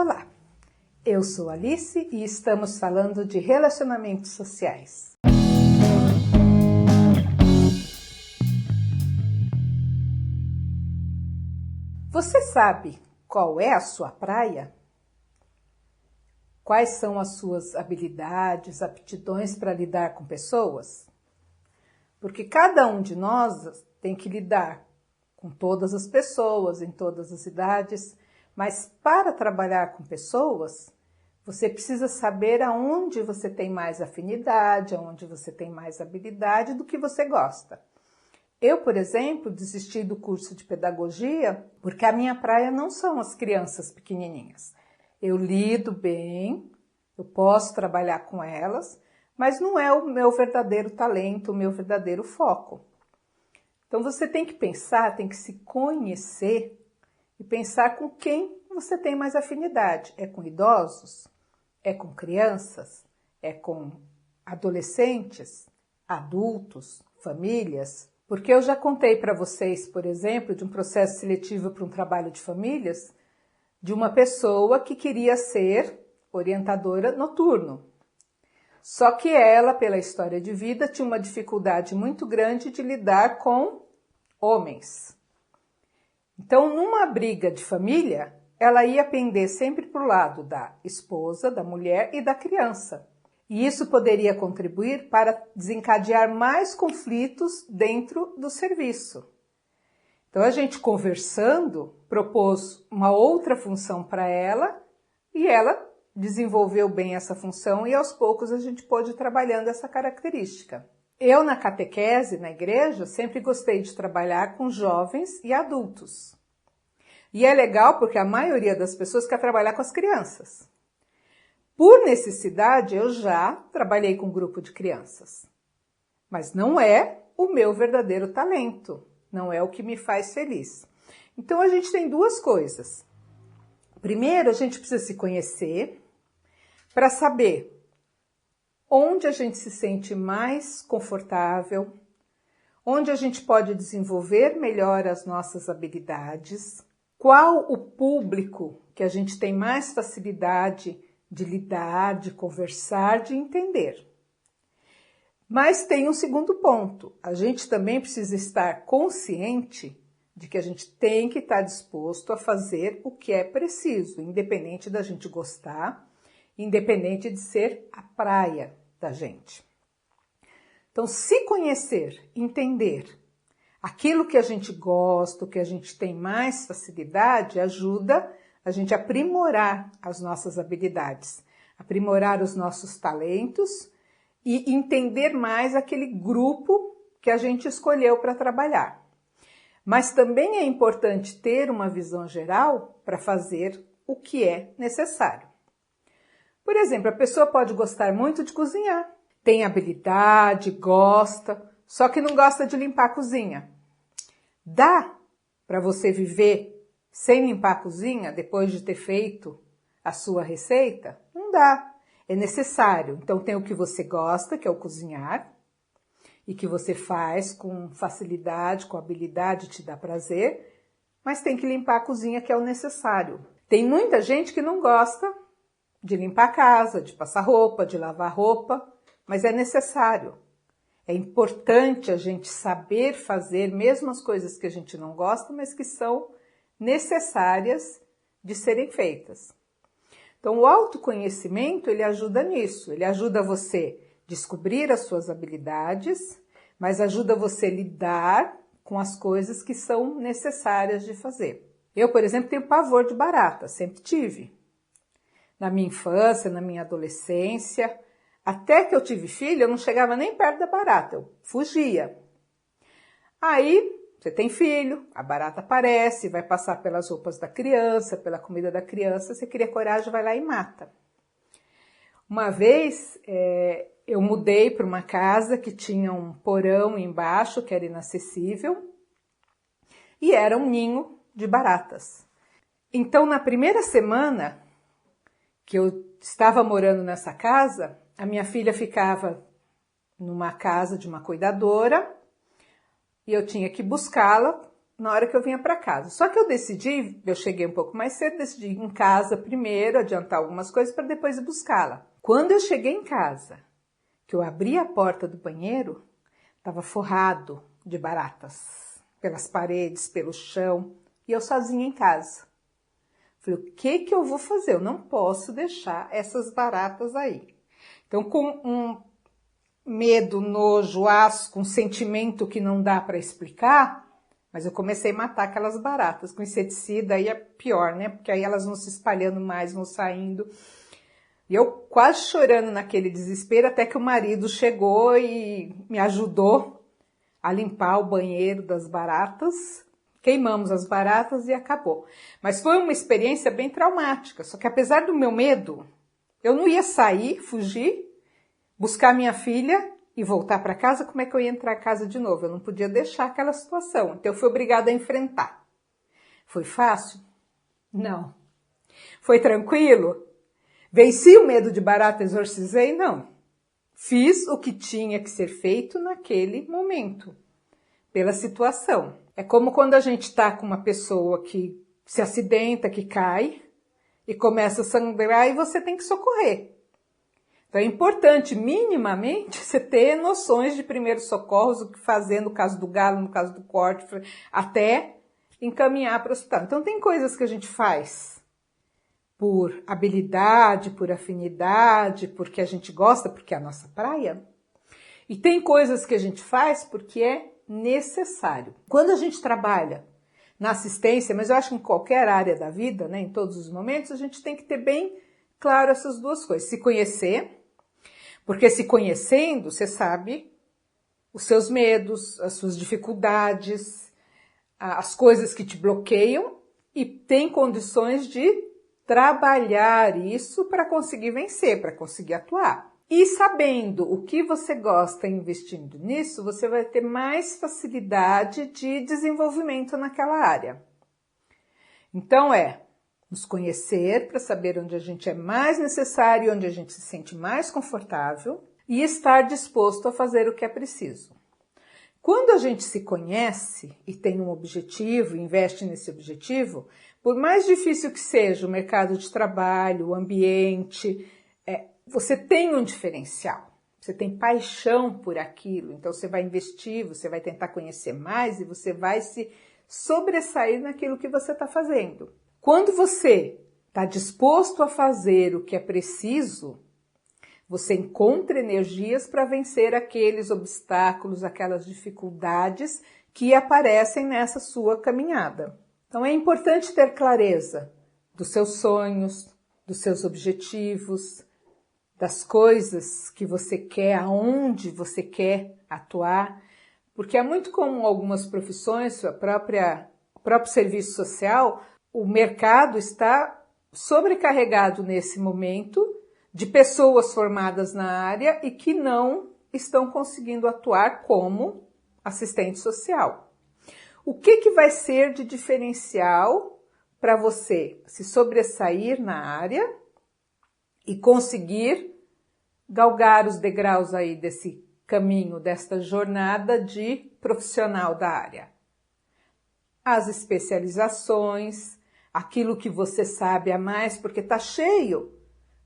Olá, eu sou Alice e estamos falando de relacionamentos sociais. Você sabe qual é a sua praia? Quais são as suas habilidades, aptidões para lidar com pessoas? Porque cada um de nós tem que lidar com todas as pessoas, em todas as idades, mas para trabalhar com pessoas, você precisa saber aonde você tem mais afinidade, aonde você tem mais habilidade, do que você gosta. Eu, por exemplo, desisti do curso de pedagogia porque a minha praia não são as crianças pequenininhas. Eu lido bem, eu posso trabalhar com elas, mas não é o meu verdadeiro talento, o meu verdadeiro foco. Então você tem que pensar, tem que se conhecer e pensar com quem você tem mais afinidade. É com idosos? É com crianças? É com adolescentes? Adultos? Famílias? Porque eu já contei para vocês, por exemplo, de um processo seletivo para um trabalho de famílias, de uma pessoa que queria ser orientadora noturno. Só que ela, pela história de vida, tinha uma dificuldade muito grande de lidar com homens. Então, numa briga de família, ela ia pender sempre para o lado da esposa, da mulher e da criança. E isso poderia contribuir para desencadear mais conflitos dentro do serviço. Então, a gente conversando, propôs uma outra função para ela e ela desenvolveu bem essa função e aos poucos a gente pôde ir trabalhando essa característica. Eu, na catequese, na igreja, sempre gostei de trabalhar com jovens e adultos. E é legal porque a maioria das pessoas quer trabalhar com as crianças. Por necessidade, eu já trabalhei com um grupo de crianças. Mas não é o meu verdadeiro talento, não é o que me faz feliz. Então a gente tem duas coisas. Primeiro, a gente precisa se conhecer para saber onde a gente se sente mais confortável, onde a gente pode desenvolver melhor as nossas habilidades, qual o público que a gente tem mais facilidade de lidar, de conversar, de entender. Mas tem um segundo ponto, a gente também precisa estar consciente de que a gente tem que estar disposto a fazer o que é preciso, independente da gente gostar, independente de ser a praia da gente. Então, se conhecer, entender aquilo que a gente gosta, o que a gente tem mais facilidade, ajuda a gente a aprimorar as nossas habilidades, aprimorar os nossos talentos e entender mais aquele grupo que a gente escolheu para trabalhar. Mas também é importante ter uma visão geral para fazer o que é necessário. Por exemplo, a pessoa pode gostar muito de cozinhar, tem habilidade, gosta, só que não gosta de limpar a cozinha. Dá para você viver sem limpar a cozinha depois de ter feito a sua receita? Não dá. É necessário. Então tem o que você gosta, que é o cozinhar, e que você faz com facilidade, com habilidade, te dá prazer, mas tem que limpar a cozinha, que é o necessário. Tem muita gente que não gosta de limpar a casa, de passar roupa, de lavar roupa, mas é necessário. É importante a gente saber fazer mesmo as coisas que a gente não gosta, mas que são necessárias de serem feitas. Então, o autoconhecimento, ele ajuda nisso. Ele ajuda você a descobrir as suas habilidades, mas ajuda você a lidar com as coisas que são necessárias de fazer. Eu, por exemplo, tenho pavor de barata, sempre tive. Na minha infância, na minha adolescência, até que eu tive filho, eu não chegava nem perto da barata, eu fugia. Aí, você tem filho, a barata aparece, vai passar pelas roupas da criança, pela comida da criança, você cria coragem, vai lá e mata. Uma vez, eu mudei para uma casa que tinha um porão embaixo, que era inacessível, e era um ninho de baratas. Então, na primeira semana que eu estava morando nessa casa, a minha filha ficava numa casa de uma cuidadora e eu tinha que buscá-la na hora que eu vinha para casa. Só que eu cheguei um pouco mais cedo, decidi ir em casa primeiro, adiantar algumas coisas para depois ir buscá-la. Quando eu cheguei em casa, que eu abri a porta do banheiro, estava forrado de baratas, pelas paredes, pelo chão, e eu sozinha em casa. Falei, o que eu vou fazer? Eu não posso deixar essas baratas aí. Então, com um medo, nojo, asco, um sentimento que não dá para explicar, mas eu comecei a matar aquelas baratas com inseticida, aí é pior, né? Porque aí elas vão se espalhando mais, vão saindo. E eu quase chorando naquele desespero, até que o marido chegou e me ajudou a limpar o banheiro das baratas. Queimamos as baratas e acabou. Mas foi uma experiência bem traumática. Só que apesar do meu medo, eu não ia sair, fugir, buscar minha filha e voltar para casa. Como é que eu ia entrar em casa de novo? Eu não podia deixar aquela situação. Então eu fui obrigada a enfrentar. Foi fácil? Não. Foi tranquilo? Venci o medo de barata, exorcizei? Não. Fiz o que tinha que ser feito naquele momento, pela situação. É como quando a gente está com uma pessoa que se acidenta, que cai e começa a sangrar e você tem que socorrer. Então é importante, minimamente, você ter noções de primeiros socorros, o que fazer no caso do galo, no caso do corte, até encaminhar para o hospital. Então tem coisas que a gente faz por habilidade, por afinidade, porque a gente gosta, porque é a nossa praia. E tem coisas que a gente faz porque é necessário. Quando a gente trabalha na assistência, mas eu acho que em qualquer área da vida, né, em todos os momentos, a gente tem que ter bem claro essas duas coisas. Se conhecer, porque se conhecendo, você sabe os seus medos, as suas dificuldades, as coisas que te bloqueiam e tem condições de trabalhar isso para conseguir vencer, para conseguir atuar. E sabendo o que você gosta investindo nisso, você vai ter mais facilidade de desenvolvimento naquela área. Então nos conhecer para saber onde a gente é mais necessário, onde a gente se sente mais confortável e estar disposto a fazer o que é preciso. Quando a gente se conhece e tem um objetivo, investe nesse objetivo, por mais difícil que seja o mercado de trabalho, o ambiente, você tem um diferencial, você tem paixão por aquilo, então você vai investir, você vai tentar conhecer mais e você vai se sobressair naquilo que você está fazendo. Quando você está disposto a fazer o que é preciso, você encontra energias para vencer aqueles obstáculos, aquelas dificuldades que aparecem nessa sua caminhada. Então é importante ter clareza dos seus sonhos, dos seus objetivos, das coisas que você quer, aonde você quer atuar, porque é muito comum algumas profissões, o próprio serviço social, o mercado está sobrecarregado nesse momento de pessoas formadas na área e que não estão conseguindo atuar como assistente social. O que vai ser de diferencial para você se sobressair na área e conseguir galgar os degraus aí desse caminho, desta jornada de profissional da área? As especializações, aquilo que você sabe a mais, porque está cheio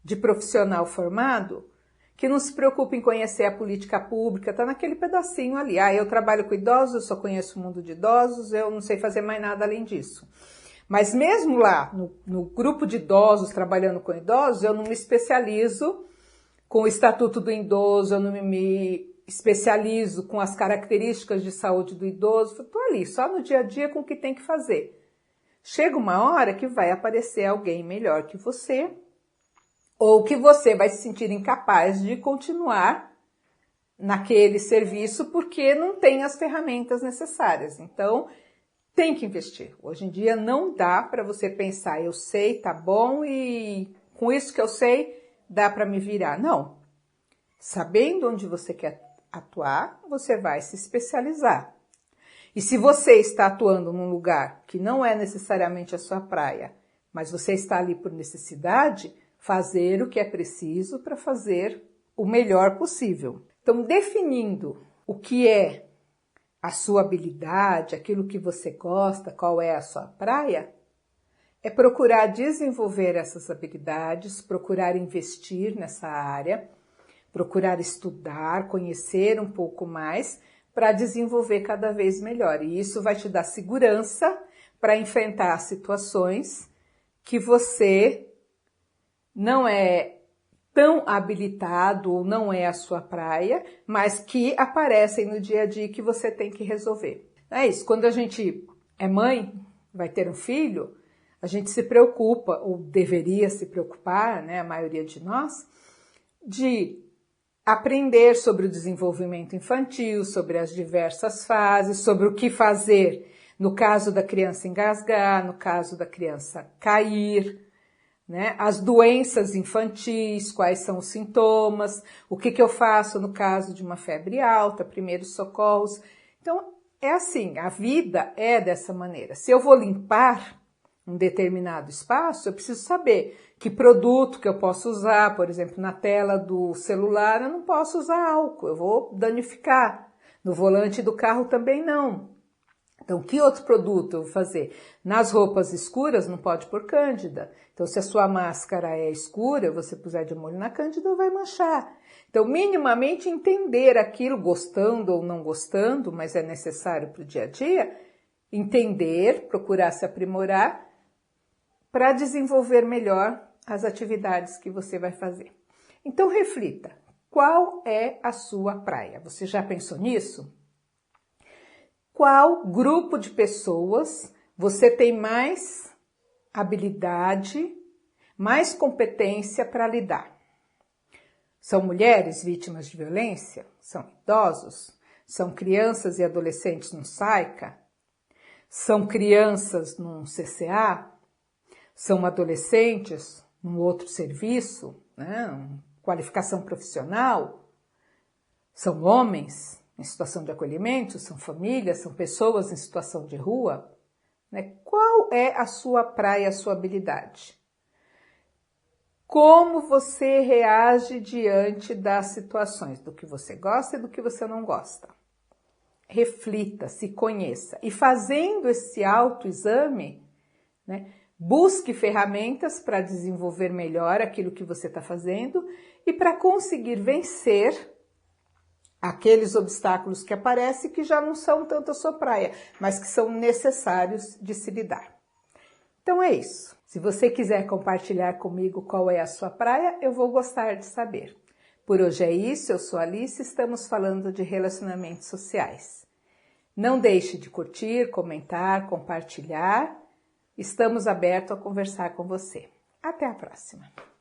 de profissional formado que não se preocupa em conhecer a política pública, está naquele pedacinho ali. Eu trabalho com idosos, eu só conheço o mundo de idosos, eu não sei fazer mais nada além disso. Mas mesmo lá, no grupo de idosos, trabalhando com idosos, eu não me especializo com o Estatuto do Idoso, eu não me especializo com as características de saúde do idoso, estou ali, só no dia a dia com o que tem que fazer. Chega uma hora que vai aparecer alguém melhor que você, ou que você vai se sentir incapaz de continuar naquele serviço porque não tem as ferramentas necessárias. Então, tem que investir. Hoje em dia não dá para você pensar, eu sei, tá bom, e com isso que eu sei, dá para me virar. Não. Sabendo onde você quer atuar, você vai se especializar. E se você está atuando num lugar que não é necessariamente a sua praia, mas você está ali por necessidade, fazer o que é preciso para fazer o melhor possível. Então, definindo o que é a sua habilidade, aquilo que você gosta, qual é a sua praia, é procurar desenvolver essas habilidades, procurar investir nessa área, procurar estudar, conhecer um pouco mais para desenvolver cada vez melhor. E isso vai te dar segurança para enfrentar situações que você não é tão habilitado ou não é a sua praia, mas que aparecem no dia a dia que você tem que resolver. É isso, quando a gente é mãe, vai ter um filho, a gente se preocupa, ou deveria se preocupar, né, a maioria de nós, de aprender sobre o desenvolvimento infantil, sobre as diversas fases, sobre o que fazer no caso da criança engasgar, no caso da criança cair, né? As doenças infantis, quais são os sintomas, o que eu faço no caso de uma febre alta, primeiros socorros. Então, é assim, a vida é dessa maneira. Se eu vou limpar um determinado espaço, eu preciso saber que produto que eu posso usar. Por exemplo, na tela do celular eu não posso usar álcool, eu vou danificar. No volante do carro também não. Então, que outro produto eu vou fazer? Nas roupas escuras não pode pôr cândida. Então, se a sua máscara é escura, você puser de molho na cândida, vai manchar. Então, minimamente entender aquilo, gostando ou não gostando, mas é necessário para o dia a dia, entender, procurar se aprimorar para desenvolver melhor as atividades que você vai fazer. Então, reflita, qual é a sua praia? Você já pensou nisso? Qual grupo de pessoas você tem mais habilidade, mais competência para lidar? São mulheres vítimas de violência? São idosos? São crianças e adolescentes no SAICA? São crianças num CCA? São adolescentes num outro serviço, né? Qualificação profissional? São homens em situação de acolhimento? São famílias? São pessoas em situação de rua? Né? Qual é a sua praia, a sua habilidade? Como você reage diante das situações, do que você gosta e do que você não gosta? Reflita, se conheça. E fazendo esse autoexame, né, busque ferramentas para desenvolver melhor aquilo que você está fazendo e para conseguir vencer aqueles obstáculos que aparecem que já não são tanto a sua praia, mas que são necessários de se lidar. Então é isso. Se você quiser compartilhar comigo qual é a sua praia, eu vou gostar de saber. Por hoje é isso, eu sou Alice, estamos falando de relacionamentos sociais. Não deixe de curtir, comentar, compartilhar. Estamos abertos a conversar com você. Até a próxima!